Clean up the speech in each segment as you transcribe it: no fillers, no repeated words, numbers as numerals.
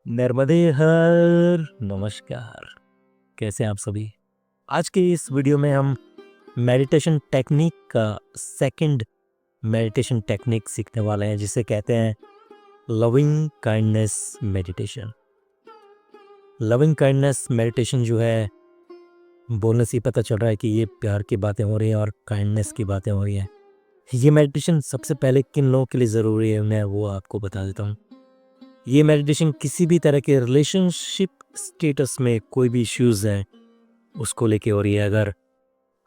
नर्मदे हर नमस्कार। कैसे हैं आप सभी? आज के इस वीडियो में हम मेडिटेशन टेक्निक का सेकंड मेडिटेशन टेक्निक सीखने वाले हैं, जिसे कहते हैं loving kindness meditation. Loving kindness meditation जो है, बोलने से ही पता चल रहा है कि ये प्यार की बातें हो रही हैं और काइंडनेस की बातें हो रही हैं। ये मेडिटेशन सबसे पहले किन लोगों के लिए ज़रूरी है, मैं वो आपको बता देता हूँ। ये मेडिटेशन किसी भी तरह के रिलेशनशिप स्टेटस में कोई भी इश्यूज़ हैं उसको लेके हो रही है। अगर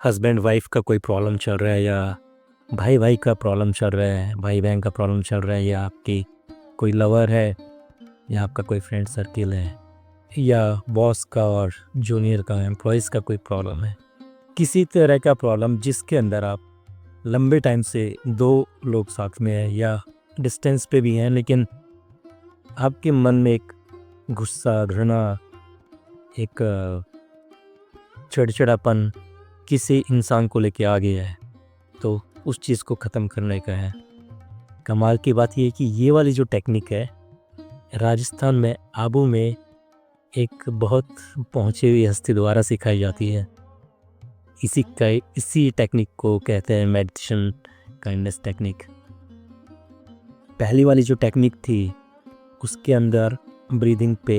हस्बैंड वाइफ का कोई प्रॉब्लम चल रहा है, या भाई भाई का प्रॉब्लम चल रहा है, भाई बहन का प्रॉब्लम चल रहा है, या आपकी कोई लवर है, या आपका कोई फ्रेंड सर्किल है, या बॉस का और जूनियर का एम्प्लॉयज़ का कोई प्रॉब्लम है, किसी तरह का प्रॉब्लम जिसके अंदर आप लंबे टाइम से दो लोग साथ में हैं या डिस्टेंस पे भी हैं, लेकिन आपके मन में एक गुस्सा, घृणा, एक चिड़चिड़ापन किसी इंसान को लेके आ गया है, तो उस चीज़ को ख़त्म करने का है। कमाल की बात ये है कि ये वाली जो टेक्निक है, राजस्थान में आबू में एक बहुत पहुँची हुई हस्ती द्वारा सिखाई जाती है। इसी टेक्निक को कहते हैं मेडिटेशन काइंडनेस टेक्निक। पहली वाली जो टेक्निक थी, उसके अंदर ब्रीदिंग पे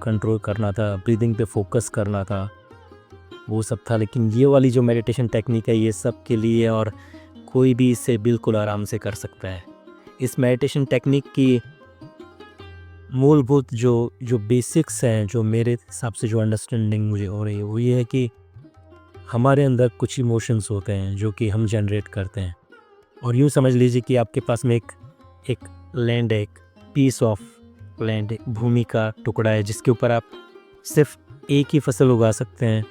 कंट्रोल करना था, ब्रीदिंग पे फोकस करना था, वो सब था। लेकिन ये वाली जो मेडिटेशन टेक्निक है, ये सब के लिए, और कोई भी इसे बिल्कुल आराम से कर सकता है। इस मेडिटेशन टेक्निक की मूलभूत जो बेसिक्स हैं, जो मेरे हिसाब से जो अंडरस्टैंडिंग मुझे हो रही है, वो ये है कि हमारे अंदर कुछ इमोशंस होते हैं जो कि हम जनरेट करते हैं। और यूँ समझ लीजिए कि आपके पास में एक लैंड है, एक पीस ऑफ लैंड, एक भूमि का टुकड़ा है, जिसके ऊपर आप सिर्फ एक ही फसल उगा सकते हैं।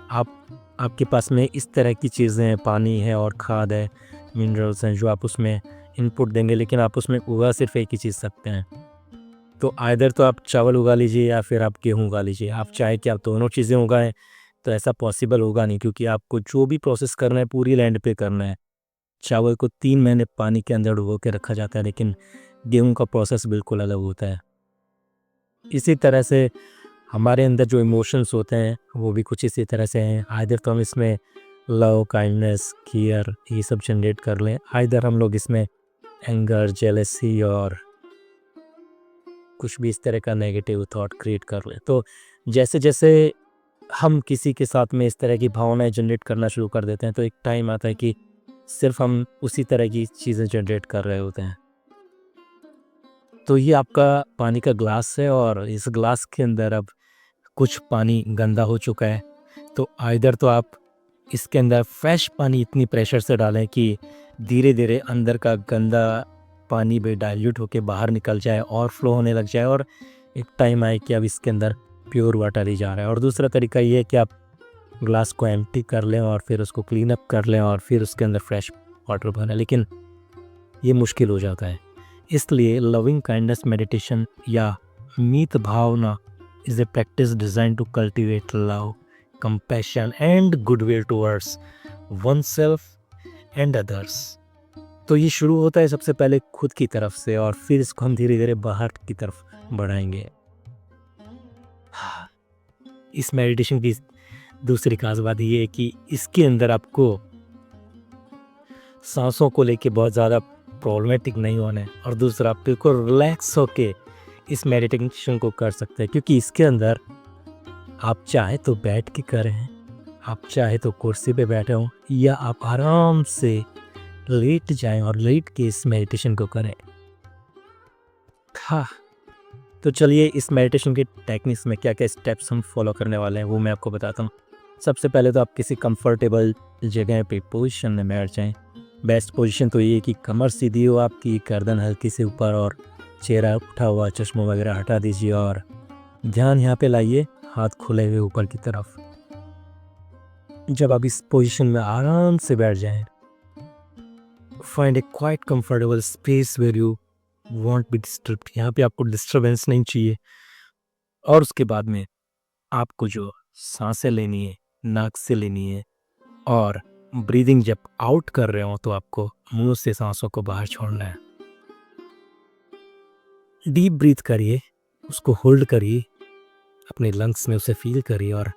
आपके पास में इस तरह की चीज़ें हैं, पानी है और खाद है, मिनरल्स हैं, जो आप उसमें इनपुट देंगे, लेकिन आप उसमें उगा सिर्फ एक ही चीज़ सकते हैं। तो आइदर तो आप चावल उगा लीजिए या फिर आप गेहूँ उगा लीजिए। आप चाहे कि आप दोनों चीज़ें उगाएं, तो ऐसा पॉसिबल होगा नहीं, क्योंकि आपको जो भी प्रोसेस करना है पूरी लैंड पे करना है। चावल को 3 महीने पानी के अंदर डुबो के रखा जाता है, लेकिन गेहूँ का प्रोसेस बिल्कुल अलग होता है। इसी तरह से हमारे अंदर जो इमोशंस होते हैं, वो भी कुछ इसी तरह से हैं। आइदर तो हम इसमें लव, काइंडनेस, केयर, ये सब जनरेट कर लें, आइदर हम लोग इसमें एंगर, जेलसी और कुछ भी इस तरह का नेगेटिव थॉट क्रिएट कर लें। तो जैसे जैसे हम किसी के साथ में इस तरह की भावनाएं जनरेट करना शुरू कर देते हैं, तो एक टाइम आता है कि सिर्फ हम उसी तरह की चीज़ें जनरेट कर रहे होते हैं। तो ये आपका पानी का ग्लास है, और इस ग्लास के अंदर अब कुछ पानी गंदा हो चुका है। तो आइदर तो आप इसके अंदर फ्रेश पानी इतनी प्रेशर से डालें कि धीरे धीरे अंदर का गंदा पानी भी डाइल्यूट होकर बाहर निकल जाए और फ्लो होने लग जाए, और एक टाइम आए कि अब इसके अंदर प्योर वाटर ही जा रहा है। और दूसरा तरीका ये है कि आप ग्लास को एम्प्टी कर लें और फिर उसको क्लीन अप कर लें और फिर उसके अंदर फ्रेश वाटर भरें, लेकिन ये मुश्किल हो जाता है। इसलिए लविंग काइंडनेस मेडिटेशन या मीत भावना is a practice designed to cultivate love, compassion and goodwill towards oneself and others। तो ये शुरू होता है सबसे पहले खुद की तरफ से, और फिर इसको हम धीरे धीरे बाहर की तरफ बढ़ाएंगे। इस मेडिटेशन की दूसरी खास बात ये है कि इसके अंदर आपको सांसों को लेके बहुत ज़्यादा प्रॉब्लमेटिक नहीं होना है, और दूसरा आप बिल्कुल रिलैक्स होके इस मेडिटेशन को कर सकते हैं, क्योंकि इसके अंदर आप चाहे तो बैठ के करें, आप चाहे तो कुर्सी पे बैठे हों, या आप आराम से लेट जाएं और लेट के इस मेडिटेशन को करें। हाँ, तो चलिए इस मेडिटेशन के टेक्निक्स में क्या क्या स्टेप्स हम फॉलो करने वाले हैं वो मैं आपको बताता हूँ। सबसे पहले तो आप किसी कंफर्टेबल जगह पे पोजीशन में बैठ जाएं। बेस्ट पोजीशन तो ये है कि कमर सीधी हो आपकी, गर्दन हल्की से ऊपर, और चेहरा उठा हुआ, चश्मा वगैरह हटा दीजिए और ध्यान यहाँ पे लाइए, हाथ खुले हुए ऊपर की तरफ। जब आप इस पोजीशन में आराम से बैठ जाएं, find a quiet comfortable space where you won't be disturbed. यहाँ पे आपको डिस्टर्बेंस नहीं चाहिए। और उसके बाद में आपको जो सांसें लेनी है, नाक से लेनी है, और ब्रीदिंग जब आउट कर रहे हो तो आपको मुंह से सांसों को बाहर छोड़ना है। डीप ब्रीथ करिए उसको होल्ड करिए, अपने लंग्स में उसे फील करिए और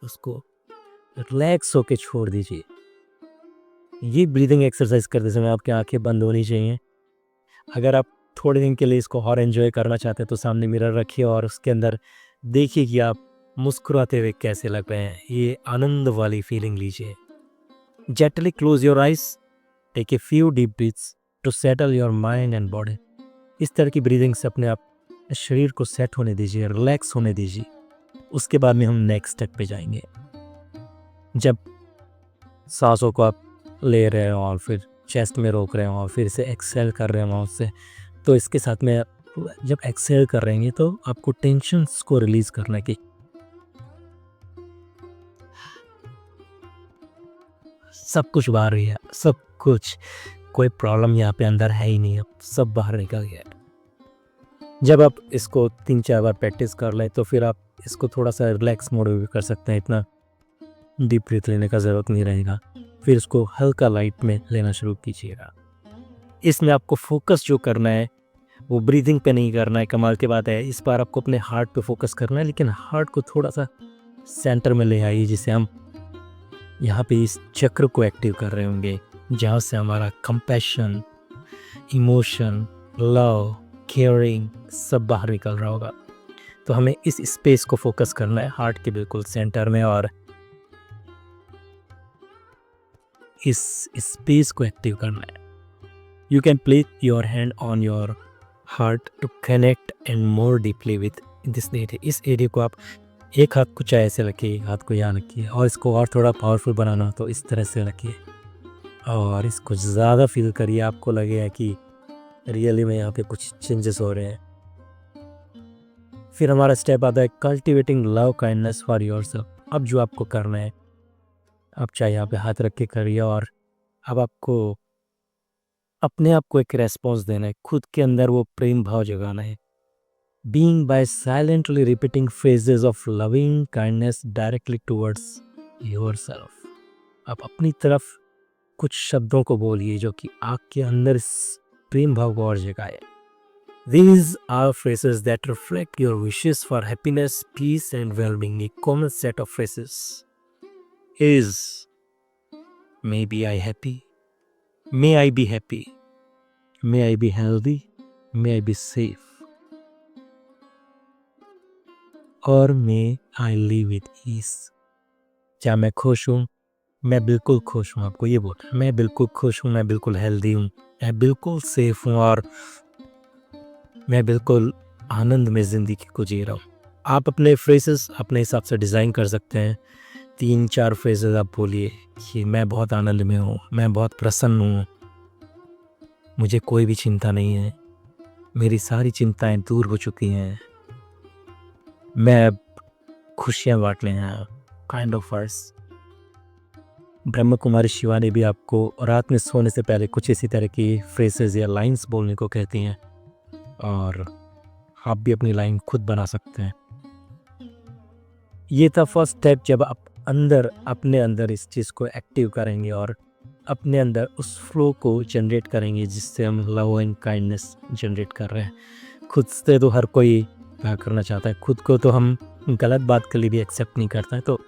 उसको रिलैक्स होके छोड़ दीजिए। ये ब्रीदिंग एक्सरसाइज करते समय आपकी आंखें बंद होनी चाहिए। अगर आप थोड़े दिन के लिए इसको और एंजॉय करना चाहते हैं तो सामने मिरर रखिए और उसके अंदर देखिए कि आप मुस्कुराते हुए कैसे लग रहे हैं। ये आनंद वाली फीलिंग लीजिए। Gently close your eyes, take a few deep breaths to settle your mind and body. इस तरह की ब्रीदिंग से अपने आप शरीर को सेट होने दीजिए, रिलैक्स होने दीजिए। उसके बाद में हम नेक्स्ट स्टेप पे जाएंगे। जब सांसों को आप ले रहे हो और फिर चेस्ट में रोक रहे हो और फिर से एक्सेल कर रहे हो माउथ से, तो इसके साथ में जब एक्सेल कर रहे हैं तो आपको टेंशन्स को रिलीज करना है कि सब कुछ बाहर ही है, सब कुछ, कोई प्रॉब्लम यहाँ पे अंदर है ही नहीं, अब सब बाहर निकल गया। जब आप इसको 3-4 बार प्रैक्टिस कर लें तो फिर आप इसको थोड़ा सा रिलैक्स मोड में भी कर सकते हैं। इतना डीप ब्रीथ लेने का ज़रूरत नहीं रहेगा। फिर इसको हल्का लाइट में लेना शुरू कीजिएगा। इसमें आपको फोकस जो करना है वो ब्रीदिंग पे नहीं करना है। कमाल की बात है, इस बार आपको अपने हार्ट पे फोकस करना है, लेकिन हार्ट को थोड़ा सा सेंटर में ले आइए, जिसे हम यहाँ पे इस चक्र को एक्टिव कर रहे होंगे, जहाँ से हमारा कंपैशन, इमोशन, लव, केयरिंग सब बाहर निकल रहा होगा। तो हमें इस स्पेस को फोकस करना है, हार्ट के बिल्कुल सेंटर में, और इस स्पेस को एक्टिव करना है। You can place your hand on your heart to connect and more deeply with this area. इस एरिया को आप एक हाथ को चाहे ऐसे रखिए, एक हाथ को यहाँ रखिए, और इसको और थोड़ा पावरफुल बनाना हो तो इस तरह से रखिए और इसको ज़्यादा फील करिए। आपको लगेगा कि रियली में यहाँ पे कुछ चेंजेस हो रहे हैं। फिर हमारा स्टेप आता है cultivating love kindness for yourself. अब जो आपको करना है, आप चाहे यहाँ पे हाथ रख के करिए और अब आपको अपने आप को एक रेस्पॉन्स देना है, खुद के अंदर वो प्रेम भाव जगाना है। Being by silently repeating phrases of loving kindness directly towards yourself. आप अपनी तरफ कुछ शब्दों को बोलिए जो कि आपके अंदर इस प्रेम भाव को और जगाए। These are phrases that reflect your wishes for happiness, peace and well-being. A common set of phrases is may be I happy, may I be happy, may I be healthy, may I be safe, और may I live with ease. क्या मैं खुश हूँ? मैं बिल्कुल खुश हूँ। आपको ये बोलना है, मैं बिल्कुल खुश हूँ, मैं बिल्कुल हेल्दी हूँ, मैं बिल्कुल सेफ हूँ और मैं बिल्कुल आनंद में ज़िंदगी को जी रहा हूँ। आप अपने फ्रेजेस अपने हिसाब से डिज़ाइन कर सकते हैं। 3-4 फ्रेजेस आप बोलिए कि मैं बहुत आनंद में हूँ, मैं बहुत प्रसन्न हूँ, मुझे कोई भी चिंता नहीं है, मेरी सारी चिंताएं दूर हो चुकी हैं, मैं अब खुशियाँ बांटने हैं, kind of words. Brahma Kumari Shiva ने भी आपको रात में सोने से पहले कुछ इसी तरह की फ्रेजेस या लाइंस बोलने को कहती हैं, और आप भी अपनी लाइन खुद बना सकते हैं। ये था फर्स्ट स्टेप, जब आप अपने अंदर इस चीज़ को एक्टिव करेंगे और अपने अंदर उस फ्लो को जनरेट करेंगे जिससे हम लव एंड काइंडनेस जनरेट कर रहे हैं। खुद से तो हर कोई प्यार करना चाहता है, खुद को तो हम गलत बात के लिए भी एक्सेप्ट नहीं करता है। तो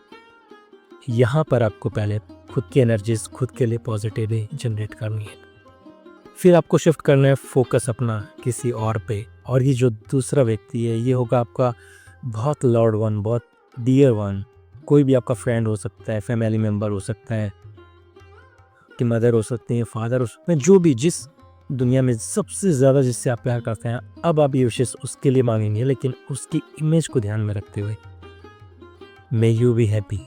यहाँ पर आपको पहले खुद की एनर्जीज खुद के लिए पॉजिटिव जनरेट करनी है। फिर आपको शिफ्ट करना है फोकस अपना किसी और पे, और ये जो दूसरा व्यक्ति है ये होगा आपका बहुत लव्ड वन, बहुत डियर वन। कोई भी आपका फ्रेंड हो सकता है, फैमिली मेम्बर हो सकता है, कि मदर हो सकती है, फादर हो सकते हैं, जो भी जिस दुनिया में सबसे ज़्यादा जिससे आप प्यार करते हैं। अब आप ये विशेष उसके लिए मांगेंगे, लेकिन उसकी इमेज को ध्यान में रखते हुए मे यू बी हैप्पी,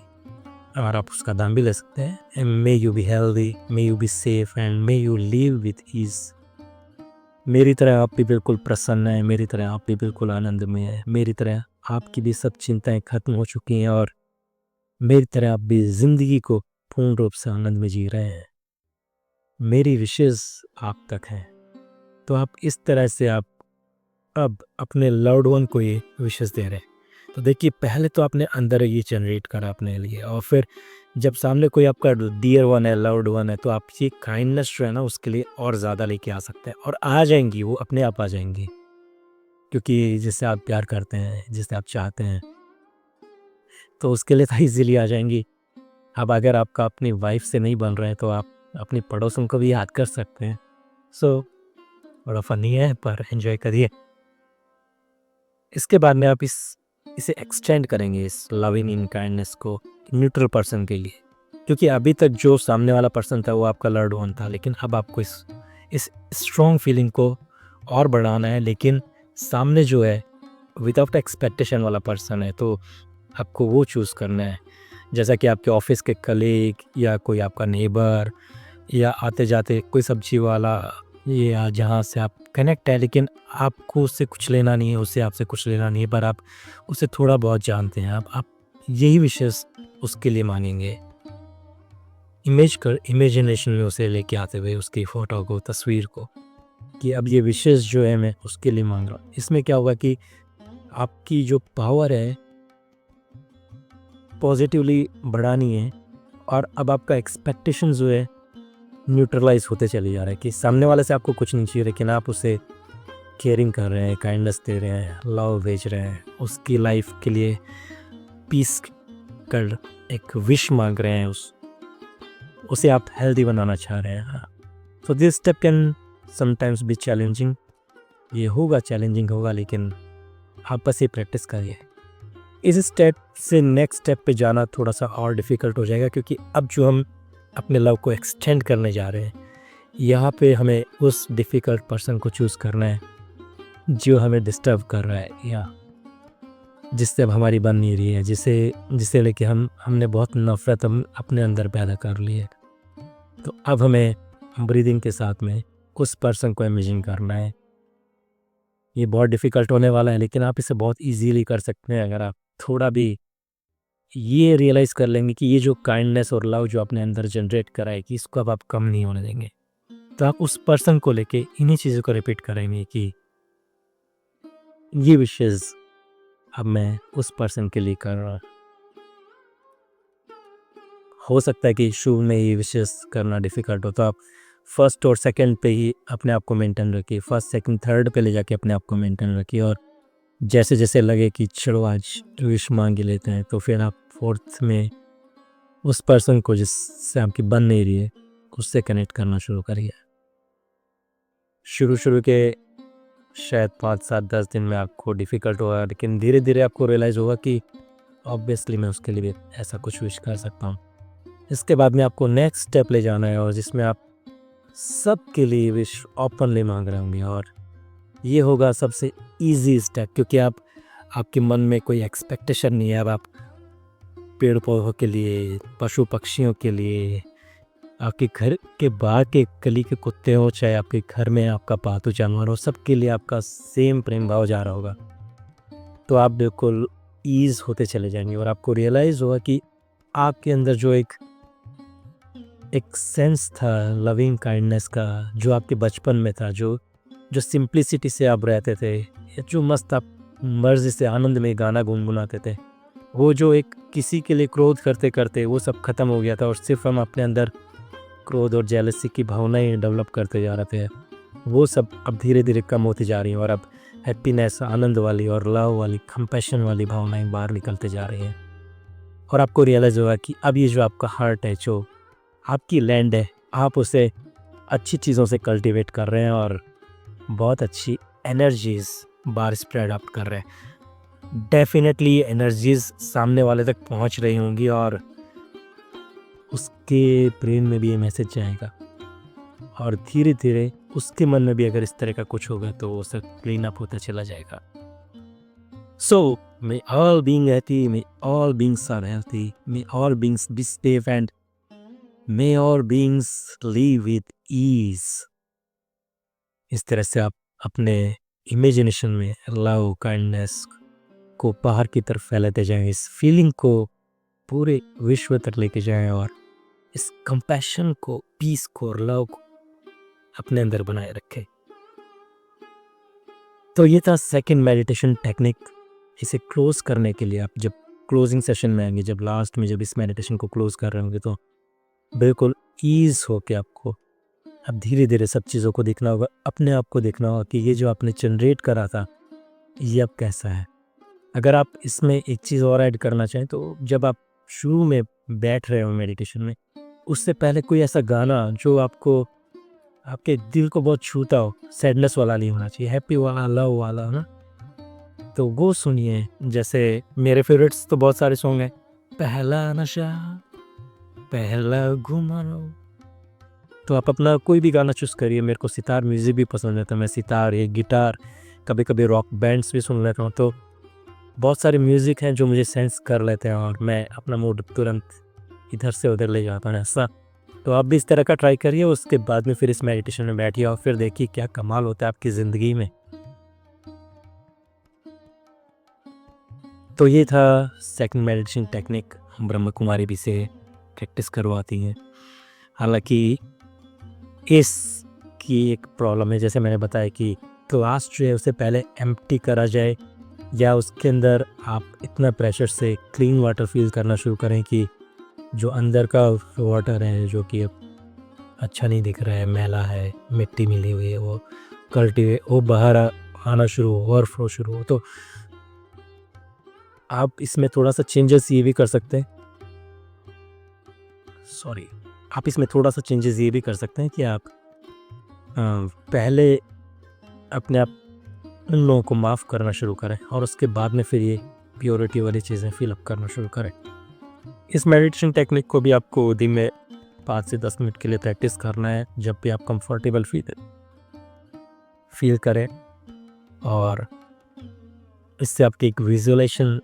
और आप उसका नाम भी ले सकते हैं, and may you be healthy, may you be safe and may you live with ease. मेरी तरह आप भी बिल्कुल प्रसन्न हैं, मेरी तरह आप भी बिल्कुल आनंद में हैं, मेरी तरह आपकी भी सब चिंताएं खत्म हो चुकी हैं, और मेरी तरह आप भी ज़िंदगी को पूर्ण रूप से आनंद में जी रहे हैं। मेरी विशेष आप तक हैं। तो आप इस तरह से आप अब अपने लव्ड वन को ये विशेष दे रहे हैं। तो देखिए, पहले तो आपने अंदर ये जनरेट करा अपने लिए, और फिर जब सामने कोई आपका डियर वन है, लव्ड वन है, तो आप ये काइंडनेस जो है ना उसके लिए और ज़्यादा लेके आ सकते हैं, और आ जाएंगी, वो अपने आप आ जाएंगी। क्योंकि जिससे आप प्यार करते हैं, जिसे आप चाहते हैं, तो उसके लिए तो ईज़िली आ जाएँगी। अब अगर आपका अपनी वाइफ़ से नहीं बन रहा है तो आप अपनी पड़ोसन को भी याद कर सकते हैं। सो बड़ा फ़नी है पर एन्जॉय करिए। इसके बाद में आप इसे एक्सटेंड करेंगे इस लविंग इन काइंडनेस को न्यूट्रल पर्सन के लिए, क्योंकि अभी तक जो सामने वाला पर्सन था वो आपका लव्ड वन था, लेकिन अब आपको इस स्ट्रॉन्ग फीलिंग को और बढ़ाना है, लेकिन सामने जो है विदाउट एक्सपेक्टेशन वाला पर्सन है, तो आपको वो चूज़ करना है। जैसा कि आपके ऑफिस के कलीग या कोई आपका नेबर या आते जाते कोई सब्जी वाला, ये या जहाँ से आप कनेक्ट है, लेकिन आपको उससे कुछ लेना नहीं है, उससे आपसे कुछ लेना नहीं है, पर आप उसे थोड़ा बहुत जानते हैं। आप यही विशेष उसके लिए मांगेंगे, इमेजिनेशन में उसे लेके आते हुए उसकी फ़ोटो को, तस्वीर को, कि अब ये विशेष जो है मैं उसके लिए मांग रहा हूँ। इसमें क्या होगा कि आपकी जो पावर है पॉजिटिवली बढ़ानी है, और अब आपका एक्सपेक्टेशन जो है न्यूट्रलाइज होते चले जा रहा है कि सामने वाले से आपको कुछ नहीं चाहिए, लेकिन आप उसे केयरिंग कर रहे हैं, काइंडनेस दे रहे हैं, लव भेज रहे हैं, उसकी लाइफ के लिए पीस कर एक विश मांग रहे हैं, उसे आप हेल्दी बनाना चाह रहे हैं। तो this step can sometimes be challenging, ये होगा, चैलेंजिंग होगा, लेकिन आप बस ये प्रैक्टिस करिए। इस स्टेप से नेक्स्ट स्टेप पे जाना थोड़ा सा और डिफ़िकल्ट हो जाएगा, क्योंकि अब जो हम अपने लव को एक्सटेंड करने जा रहे हैं, यहाँ पे हमें उस डिफ़िकल्ट पर्सन को चूज़ करना है जो हमें डिस्टर्ब कर रहा है, या जिससे अब हमारी बन नहीं रही है, जिसे लेके हमने बहुत नफ़रत हम अपने अंदर पैदा कर ली है। तो अब हमें ब्रीदिंग के साथ में उस पर्सन को इमेजिन करना है। ये बहुत डिफ़िकल्ट होने वाला है, लेकिन आप इसे बहुत ईज़िली कर सकते हैं अगर आप थोड़ा भी ये रियलाइज़ कर लेंगे कि ये जो काइंडनेस और लव जो आपने अंदर जनरेट करा है, कि इसको अब आप कम नहीं होने देंगे। तो आप उस पर्सन को लेके इन्हीं चीज़ों को रिपीट करेंगे कि ये विशेज़ अब मैं उस पर्सन के लिए कर रहा। हो सकता है कि शुरू में ये विशेज़ करना डिफ़िकल्ट हो, तो आप फर्स्ट और सेकंड पे ही अपने आप को मेंटेन रखिए, फर्स्ट, सेकंड, थर्ड पे ले जाके अपने आप को मेंटेन रखिए, और जैसे लगे कि चलो आज विश मांग ही लेते हैं, तो फिर आप फोर्थ में उस पर्सन को जिससे आपकी बन नहीं रही है, उससे कनेक्ट करना शुरू करिए। शुरू के शायद 5-7-10 दिन में आपको डिफ़िकल्ट होगा, लेकिन धीरे धीरे आपको रियलाइज़ होगा कि ऑब्वियसली मैं उसके लिए भी ऐसा कुछ विश कर सकता हूँ। इसके बाद में आपको नेक्स्ट स्टेप ले जाना है, और जिसमें आप सबके लिए विश ओपनली मांग रहे होंगे, और ये होगा सबसे ईजी स्टेप, क्योंकि आपके मन में कोई एक्सपेक्टेशन नहीं है। अब आप पेड़ पौधों के लिए, पशु पक्षियों के लिए, आपके घर के बाहर के गली के कुत्ते हो, चाहे आपके घर में आपका पालतू जानवर हो, सबके लिए आपका सेम प्रेम भाव जा रहा होगा। तो आप बिल्कुल ईज़ होते चले जाएंगे, और आपको रियलाइज़ होगा कि आपके अंदर जो एक सेंस था लविंग काइंडनेस का, जो आपके बचपन में था, जो सिंप्लिसिटी से आप रहते थे, या जो मस्त आप मर्ज़ी से आनंद में गाना गुनगुनाते थे, वो जो एक किसी के लिए क्रोध करते करते वो सब ख़त्म हो गया था, और सिर्फ हम अपने अंदर क्रोध और जेलसी की भावनाएं डेवलप करते जा रहे थे, वो सब अब धीरे धीरे कम होती जा रही हैं, और अब हैप्पीनेस, आनंद वाली और लव वाली, कंपैशन वाली भावनाएं बाहर निकलते जा रही हैं। और आपको रियलाइज़ होगा कि अब ये जो आपका हार्ट है, जो आपकी लैंड है, आप उसे अच्छी चीज़ों से कल्टीवेट कर रहे हैं, और बहुत अच्छी एनर्जीज़ बाहर स्प्रेड आउट कर रहे हैं। डेफिनेटली एनर्जीज़ सामने वाले तक पहुंच रही होंगी, और उसके ब्रेन में भी ये मैसेज जाएगा, और धीरे धीरे उसके मन में भी अगर इस तरह का कुछ होगा तो वो सब क्लीन अप होता चला जाएगा। So, may all being happy, may all beings are healthy, may all beings be safe, and may all beings live with ease. इस तरह से आप अपने इमेजिनेशन में लव, काइंडनेस को बाहर की तरफ फैलाते जाएं, इस फीलिंग को पूरे विश्व तक लेके जाएं, और इस कंपैशन को, पीस को और लव को अपने अंदर बनाए रखें। तो ये था सेकंड मेडिटेशन टेक्निक। इसे क्लोज करने के लिए आप जब क्लोजिंग सेशन में आएंगे, जब लास्ट में जब इस मेडिटेशन को क्लोज कर रहे होंगे, तो बिल्कुल ईज हो के आपको अब धीरे धीरे सब चीज़ों को देखना होगा, अपने आप को देखना होगा कि ये जो आपने जनरेट करा था, ये अब कैसा है। अगर आप इसमें एक चीज़ और ऐड करना चाहें तो जब आप शुरू में बैठ रहे हो मेडिटेशन में, उससे पहले कोई ऐसा गाना जो आपको आपके दिल को बहुत छूता हो, सैडनेस वाला नहीं होना चाहिए, हैप्पी वाला, लव वाला ना, तो वो सुनिए। जैसे मेरे फेवरेट्स तो बहुत सारे सॉन्ग हैं, पहला नशा, पहला घुमाओ, तो आप अपना कोई भी गाना चूज़ करिए। मेरे को सितार म्यूज़िक भी पसंद है, तो मैं सितार या गिटार, कभी-कभी रॉक बैंड्स भी सुन लेता हूँ। तो बहुत सारे म्यूज़िक हैं जो मुझे सेंस कर लेते हैं और मैं अपना मूड तुरंत इधर से उधर ले जाता हूँ ऐसा। तो आप भी इस तरह का ट्राई करिए, उसके बाद में फिर इस मेडिटेशन में बैठिए और फिर देखिए क्या कमाल होता है आपकी ज़िंदगी में। तो ये था second meditation technique, Brahma Kumari भी से प्रैक्टिस करवाती हैं। हालाँकि इसकी एक प्रॉब्लम है, जैसे मैंने बताया कि क्लास जो है उसे पहले एम्प्टी करा जाए या उसके अंदर आप इतना प्रेशर से क्लीन वाटर फील करना शुरू करें कि जो अंदर का वाटर है जो कि अब अच्छा नहीं दिख रहा है, मैला है, मिट्टी मिली हुई है, वो कल्टी वो बाहर आना शुरू हो, ओवरफ्लो शुरू हो। तो आप इसमें थोड़ा-सा चेंजेस ये भी कर सकते हैं, सॉरी, आप इसमें थोड़ा-सा चेंजेस ये भी कर सकते हैं कि आप पहले अपने आप उन लोगों को माफ़ करना शुरू करें और उसके बाद में फिर ये प्योरिटी वाली चीज़ें फ़ील अप करना शुरू करें। इस मेडिटेशन टेक्निक को भी आपको दिन में 5 से 10 मिनट के लिए प्रैक्टिस करना है, जब भी आप कंफर्टेबल फील करें, और इससे आपकी एक विजुअलाइजेशन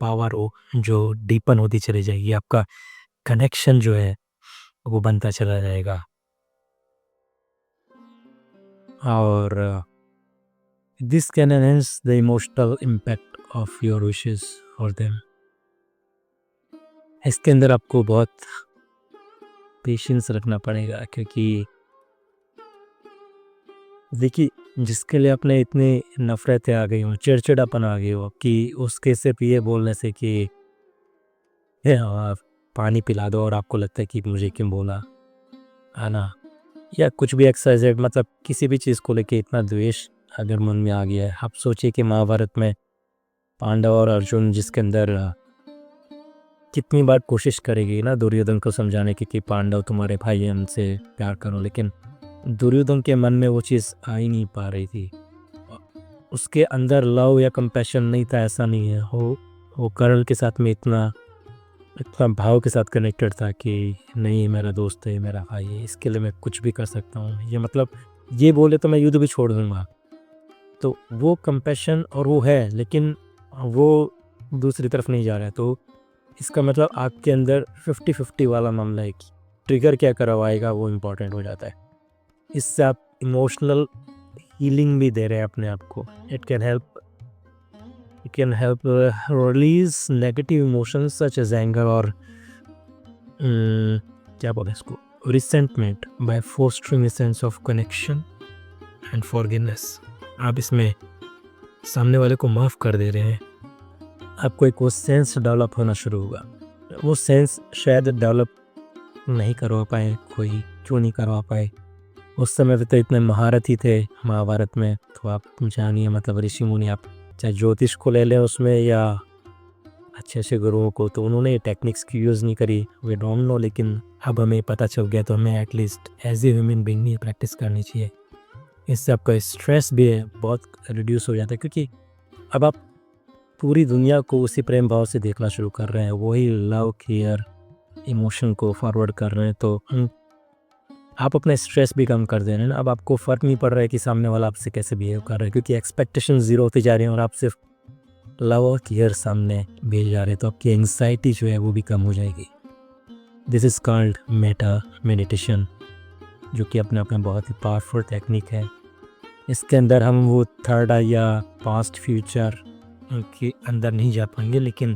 पावर हो जो डीपन होती चली जाएगी, आपका कनेक्शन जो है वो बनता चला जाएगा। और this can enhance the emotional impact of your wishes for them. इसके अंदर आपको बहुत पेशेंस रखना पड़ेगा, क्योंकि देखिए जिसके लिए अपने इतनी नफ़रतें आ गई हों, चिड़चिड़ापन आ गई हो कि उसके सिर्फ ये बोलने से कि पानी पिला दो और आपको लगता है कि मुझे क्यों बोला, है ना? या कुछ भी एक्सरसाइज, मतलब किसी भी चीज़ को लेके इतना द्वेष अगर मन में आ गया है। आप सोचिए कि महाभारत में पांडव और अर्जुन, जिसके अंदर कितनी बार कोशिश करेगी ना दुर्योधन को समझाने की कि पांडव तुम्हारे भाई हैं, उनसे प्यार करो, लेकिन दुर्योधन के मन में वो चीज़ आ ही नहीं पा रही थी। उसके अंदर लव या कंपैशन नहीं था, ऐसा नहीं है। वो कर्ण के साथ में इतना भाव के साथ कनेक्टेड था कि नहीं, मेरा दोस्त है, मेरा भाई है, इसके लिए मैं कुछ भी कर सकता हूँ। ये मतलब ये बोले तो मैं युद्ध भी छोड़ दूँगा। तो वो कंपैशन और वो है, लेकिन वो दूसरी तरफ नहीं जा रहा है। तो इसका मतलब आपके अंदर 50-50 वाला मामला है कि ट्रिगर क्या करवाएगा वो इम्पोर्टेंट हो जाता है। इससे आप इमोशनल हीलिंग भी दे रहे हैं अपने आप को। It can help release negative emotions such as anger और क्या बोले इसको, resentment, by fostering a sense of connection and forgiveness. आप इसमें सामने वाले को माफ़ कर दे रहे हैं, आपको एक वो सेंस डेवलप होना शुरू होगा। वो सेंस शायद डेवलप नहीं करवा पाए कोई, क्यों नहीं करवा पाए? उस समय पे तो इतने महारथी थे महाभारत में, तो आप जानिए, मतलब ऋषि मुनि, आप चाहे ज्योतिष को ले लें उसमें या अच्छे गुरुओं को, तो उन्होंने टेक्निक्स की यूज़ नहीं करी, वी डोंट नो। लेकिन अब हमें पता चल गया, तो हमें at least as a human being ये प्रैक्टिस करनी चाहिए। इससे आपका स्ट्रेस भी है बहुत रिड्यूस हो जाता है, क्योंकि अब आप पूरी दुनिया को उसी प्रेम भाव से देखना शुरू कर रहे हैं, वही लव केयर इमोशन को फॉरवर्ड कर रहे हैं। तो आप अपना स्ट्रेस भी कम कर दे रहे हैं ना। अब आपको फ़र्क नहीं पड़ रहा है कि सामने वाला आपसे कैसे बिहेव कर रहा है, क्योंकि एक्सपेक्टेशन ज़ीरो होती जा रही हैं और आप सिर्फ लव और केयर सामने भेज जा रहे हैं। तो आपकी एंग्जाइटी जो है वो भी कम हो जाएगी। This is called Meta meditation, जो कि अपने आप में बहुत ही पावरफुल टेक्निक है। इसके अंदर हम वो थर्ड आई या पास्ट फ्यूचर के अंदर नहीं जा पाएंगे, लेकिन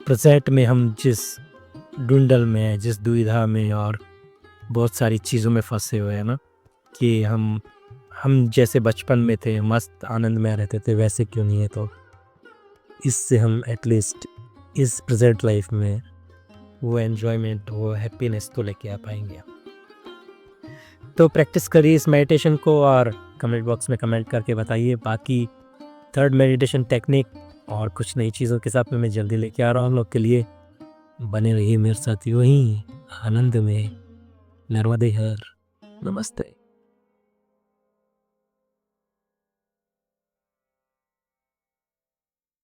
प्रेजेंट में हम जिस डुंडल में, जिस दुविधा में और बहुत सारी चीज़ों में फंसे हुए हैं ना, कि हम जैसे बचपन में थे, मस्त आनंद में रहते थे, वैसे क्यों नहीं है? तो इससे हम एटलीस्ट इस प्रेजेंट लाइफ में वो एन्जॉयमेंट, वो हैप्पीनेस तो लेके आ पाएंगे। तो प्रैक्टिस करिए इस मेडिटेशन को और कमेंट बॉक्स में कमेंट करके बताइए। बाकी थर्ड मेडिटेशन टेक्निक और कुछ नई चीज़ों के साथ में मैं जल्दी लेके आ रहा हूँ आप लोग के लिए। बने रहिए मेरे साथ यूं ही आनंद में। नर्मदे हर। नमस्ते।